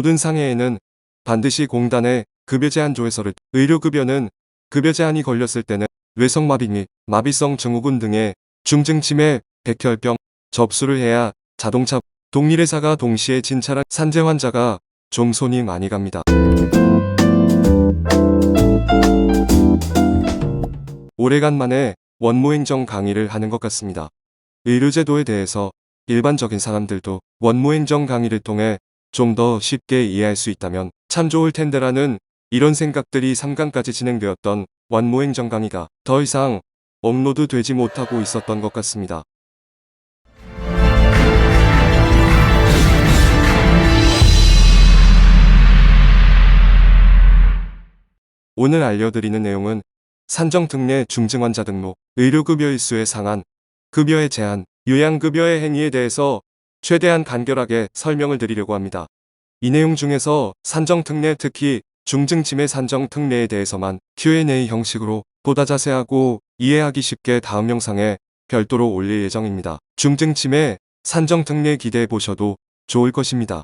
모든 상해에는 반드시 공단의 급여 제한 조회서를 의료급여는 급여 제한이 걸렸을 때는 뇌성마비 및 마비성 증후군 등의 중증 치매, 백혈병 접수를 해야 자동차 동일회사가 동시에 진찰한 산재 환자가 좀 손이 많이 갑니다. 오래간만에 원무행정 강의를 하는 것 같습니다. 의료제도에 대해서 일반적인 사람들도 원무행정 강의를 통해 좀 더 쉽게 이해할 수 있다면 참 좋을 텐데라는 이런 생각들이 3강까지 진행되었던 원무행정 강의가 더 이상 업로드 되지 못하고 있었던 것 같습니다. 오늘 알려드리는 내용은 산정특례 중증 환자 등록, 의료급여 일수의 상한, 급여의 제한, 요양급여의 행위에 대해서 최대한 간결하게 설명을 드리려고 합니다. 이 내용 중에서 산정특례, 특히 중증치매 산정특례에 대해서만 Q&A 형식으로 보다 자세하고 이해하기 쉽게 다음 영상에 별도로 올릴 예정입니다. 중증치매 산정특례 기대해 보셔도 좋을 것입니다.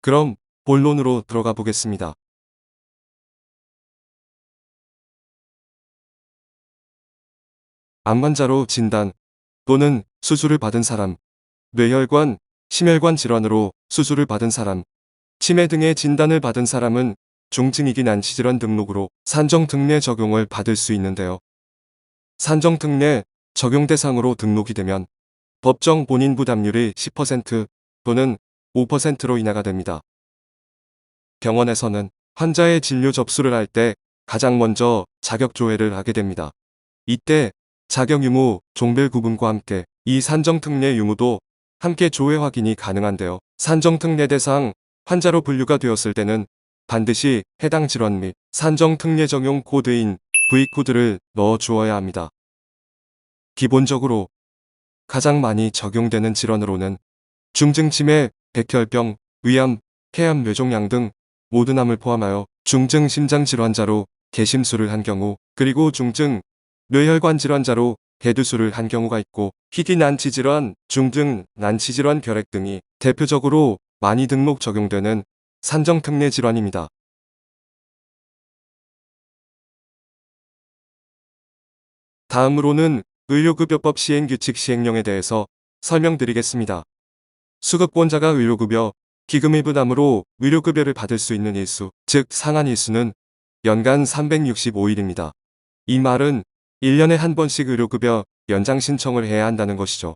그럼 본론으로 들어가 보겠습니다. 암 환자로 진단 또는 수술을 받은 사람, 뇌혈관, 심혈관 질환으로 수술을 받은 사람, 치매 등의 진단을 받은 사람은 중증이기 난치질환 등록으로 산정특례 적용을 받을 수 있는데요. 산정특례 적용 대상으로 등록이 되면 법정 본인 부담률이 10% 또는 5%로 인하가 됩니다. 병원에서는 환자의 진료 접수를 할 때 가장 먼저 자격 조회를 하게 됩니다. 이때 자격 유무, 종별 구분과 함께 이 산정특례 유무도 함께 조회 확인이 가능한데요. 산정특례 대상 환자로 분류가 되었을 때는 반드시 해당 질환 및 산정특례 적용 코드인 V코드를 넣어 주어야 합니다. 기본적으로 가장 많이 적용되는 질환으로는 중증치매, 백혈병, 위암, 폐암, 뇌종양 등 모든 암을 포함하여 중증 심장질환자로 개심수를 한 경우, 그리고 중증 뇌혈관 질환자로 개두수를 한 경우가 있고, 희귀 난치질환, 중증 난치질환, 결핵 등이 대표적으로 많이 등록 적용되는 산정특례 질환입니다. 다음으로는 의료급여법 시행규칙 시행령에 대해서 설명드리겠습니다. 수급권자가 의료급여, 기금의 부담으로 의료급여를 받을 수 있는 일수, 즉 상한 일수는 연간 365일입니다. 이 말은 1년에 한 번씩 의료급여 연장 신청을 해야 한다는 것이죠.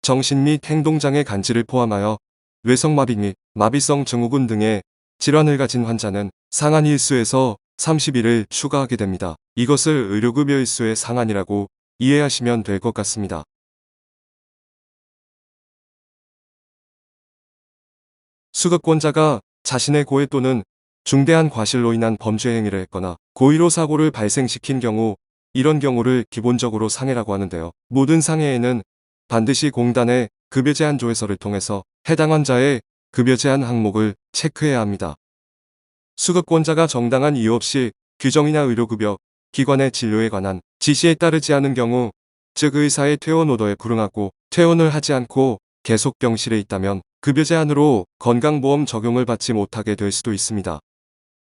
정신 및 행동장애 간치를 포함하여 뇌성마비 및 마비성 증후군 등의 질환을 가진 환자는 상한 일수에서 30일을 추가하게 됩니다. 이것을 의료급여 일수의 상한이라고 이해하시면 될 것 같습니다. 수급권자가 자신의 고의 또는 중대한 과실로 인한 범죄 행위를 했거나 고의로 사고를 발생시킨 경우, 이런 경우를 기본적으로 상해라고 하는데요. 모든 상해에는 반드시 공단의 급여 제한 조회서를 통해서 해당 환자의 급여 제한 항목을 체크해야 합니다. 수급권자가 정당한 이유 없이 규정이나 의료급여, 기관의 진료에 관한 지시에 따르지 않은 경우, 즉 의사의 퇴원 오더에 불응하고 퇴원을 하지 않고 계속 병실에 있다면 급여 제한으로 건강보험 적용을 받지 못하게 될 수도 있습니다.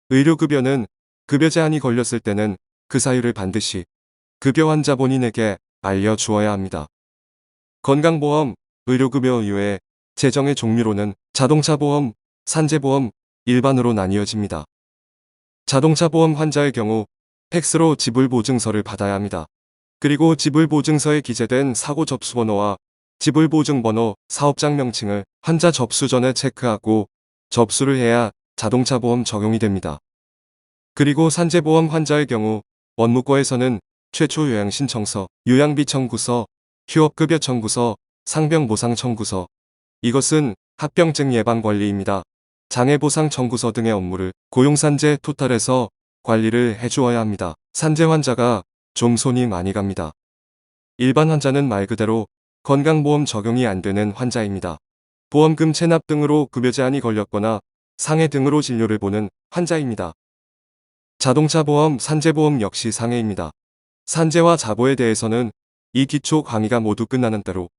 의료급여는 급여 제한이 걸렸을 때는 그 사유를 반드시 급여 환자 본인에게 알려주어야 합니다. 건강보험, 의료급여 이외에 재정의 종류로는 자동차보험, 산재보험, 일반으로 나뉘어집니다. 자동차보험 환자의 경우 팩스로 지불보증서를 받아야 합니다. 그리고 지불보증서에 기재된 사고 접수번호와 지불보증번호, 사업장 명칭을 환자 접수 전에 체크하고 접수를 해야 자동차보험 적용이 됩니다. 그리고 산재보험 환자의 경우 원무과에서는 최초 요양신청서, 요양비 청구서, 휴업급여 청구서, 상병보상 청구서, 이것은 합병증 예방관리입니다. 장애보상 청구서 등의 업무를 고용산재 토탈에서 관리를 해주어야 합니다. 산재 환자가 좀 손이 많이 갑니다. 일반 환자는 말 그대로 건강보험 적용이 안 되는 환자입니다. 보험금 체납 등으로 급여 제한이 걸렸거나 상해 등으로 진료를 보는 환자입니다. 자동차보험, 산재보험 역시 상해입니다. 산재와 자보에 대해서는 이 기초 강의가 모두 끝나는 대로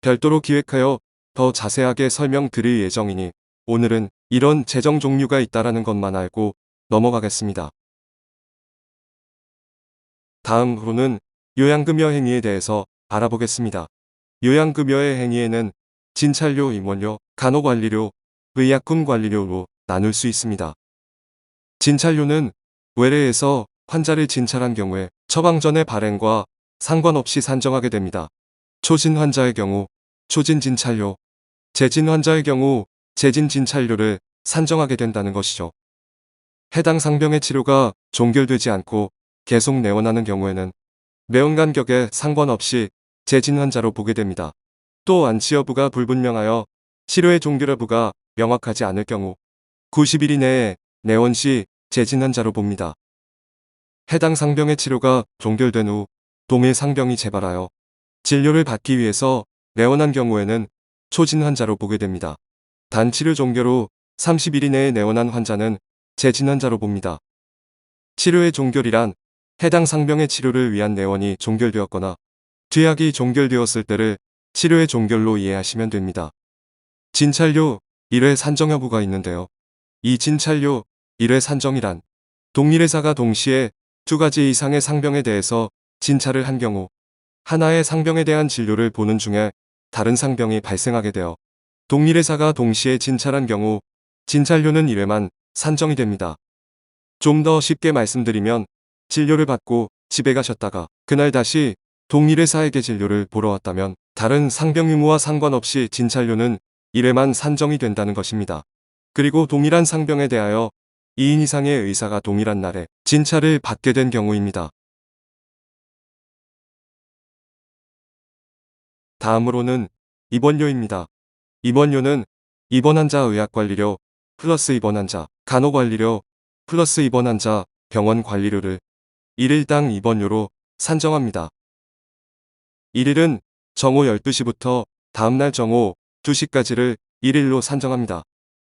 별도로 기획하여 더 자세하게 설명드릴 예정이니 오늘은 이런 재정 종류가 있다라는 것만 알고 넘어가겠습니다. 다음으로는 요양급여 행위에 대해서 알아보겠습니다. 요양급여의 행위에는 진찰료, 입원료, 간호관리료, 의약품 관리료로 나눌 수 있습니다. 진찰료는 외래에서 환자를 진찰한 경우에 처방전의 발행과 상관없이 산정하게 됩니다. 초진 환자의 경우 초진 진찰료, 재진 환자의 경우 재진 진찰료를 산정하게 된다는 것이죠. 해당 상병의 치료가 종결되지 않고 계속 내원하는 경우에는 내원 간격에 상관없이 재진 환자로 보게 됩니다. 또 안치 여부가 불분명하여 치료의 종결 여부가 명확하지 않을 경우 90일 이내에 내원 시 재진 환자로 봅니다. 해당 상병의 치료가 종결된 후 동일 상병이 재발하여 진료를 받기 위해서 내원한 경우에는 초진 환자로 보게 됩니다. 단 치료 종결 후 30일 이내에 내원한 환자는 재진 환자로 봅니다. 치료의 종결이란 해당 상병의 치료를 위한 내원이 종결되었거나 투약이 종결되었을 때를 치료의 종결로 이해하시면 됩니다. 진찰료 1회 산정 여부가 있는데요. 이 진찰료 1회 산정이란 동일회사가 동시에 두 가지 이상의 상병에 대해서 진찰을 한 경우 하나의 상병에 대한 진료를 보는 중에 다른 상병이 발생하게 되어 동일회사가 동시에 진찰한 경우 진찰료는 1회만 산정이 됩니다. 좀 더 쉽게 말씀드리면 진료를 받고 집에 가셨다가 그날 다시 동일회사에게 진료를 보러 왔다면 다른 상병 유무와 상관없이 진찰료는 1회만 산정이 된다는 것입니다. 그리고 동일한 상병에 대하여 2인 이상의 의사가 동일한 날에 진찰을 받게 된 경우입니다. 다음으로는 입원료입니다. 입원료는 입원 환자 의학관리료 플러스 입원 환자 간호관리료 플러스 입원 환자 병원 관리료를 1일당 입원료로 산정합니다. 1일은 정오 12시부터 다음날 정오 2시까지를 1일로 산정합니다.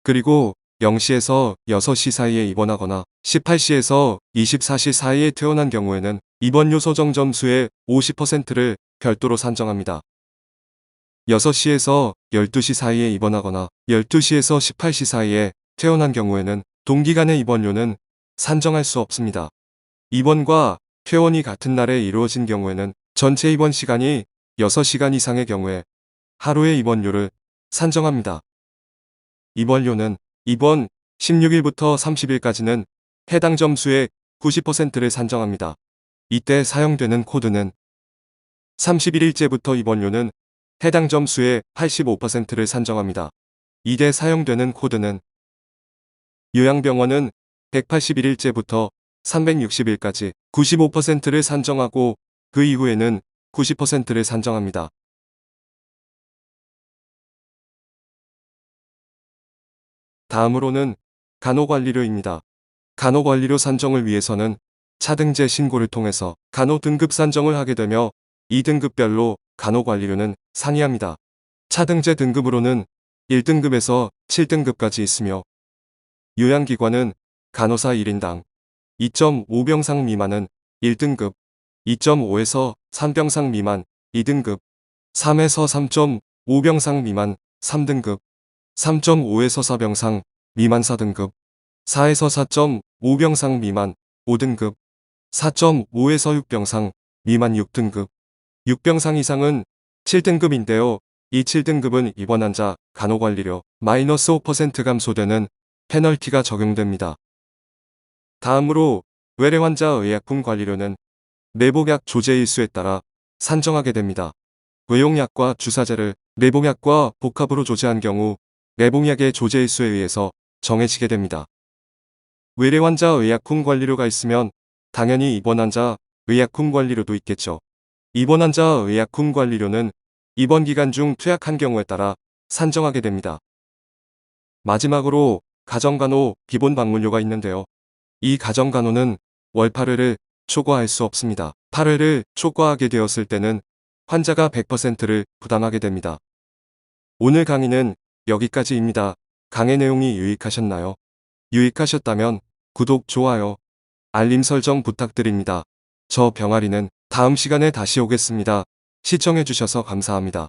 그리고 0시에서 6시 사이에 입원하거나 18시에서 24시 사이에 퇴원한 경우에는 입원료 소정 점수의 50%를 별도로 산정합니다. 6시에서 12시 사이에 입원하거나 12시에서 18시 사이에 퇴원한 경우에는 동기간의 입원료는 산정할 수 없습니다. 입원과 퇴원이 같은 날에 이루어진 경우에는 전체 입원 시간이 6시간 이상의 경우에 하루의 입원료를 산정합니다. 입원료는 입원 16일부터 30일까지는 해당 점수의 90%를 산정합니다. 이때 사용되는 코드는 31일째부터 입원료는 해당 점수의 85%를 산정합니다. 이때 사용되는 코드는 요양병원은 181일째부터 360일까지 95%를 산정하고 그 이후에는 90%를 산정합니다. 다음으로는 간호관리료입니다. 간호관리료 산정을 위해서는 차등제 신고를 통해서 간호 등급 산정을 하게 되며 이 등급별로 간호관리료는 상이합니다. 차등제 등급으로는 1등급에서 7등급까지 있으며 요양기관은 간호사 1인당 2.5병상 미만은 1등급, 2.5에서 3병상 미만 2등급, 3에서 3.5병상 미만 3등급, 3.5에서 4병상 미만 4등급, 4에서 4.5병상 미만 5등급, 4.5에서 6병상 미만 6등급, 6병상 이상은 7등급인데요. 이 7등급은 입원 환자 간호관리료 마이너스 5% 감소되는 페널티가 적용됩니다. 다음으로 외래 환자 의약품 관리료는 내복약 조제 일수에 따라 산정하게 됩니다. 외용약과 주사제를 내복약과 복합으로 조제한 경우 내복약의 조제 일수에 의해서 정해지게 됩니다. 외래 환자 의약품 관리료가 있으면 당연히 입원 환자 의약품 관리료도 있겠죠. 입원 환자 의약품 관리료는 입원 기간 중 투약한 경우에 따라 산정하게 됩니다. 마지막으로 가정간호 기본 방문료가 있는데요. 이 가정간호는 월 8회를 초과할 수 없습니다. 8회를 초과하게 되었을 때는 환자가 100%를 부담하게 됩니다. 오늘 강의는 여기까지입니다. 강의 내용이 유익하셨나요? 유익하셨다면 구독, 좋아요, 알림 설정 부탁드립니다. 저 병아리는 다음 시간에 다시 오겠습니다. 시청해주셔서 감사합니다.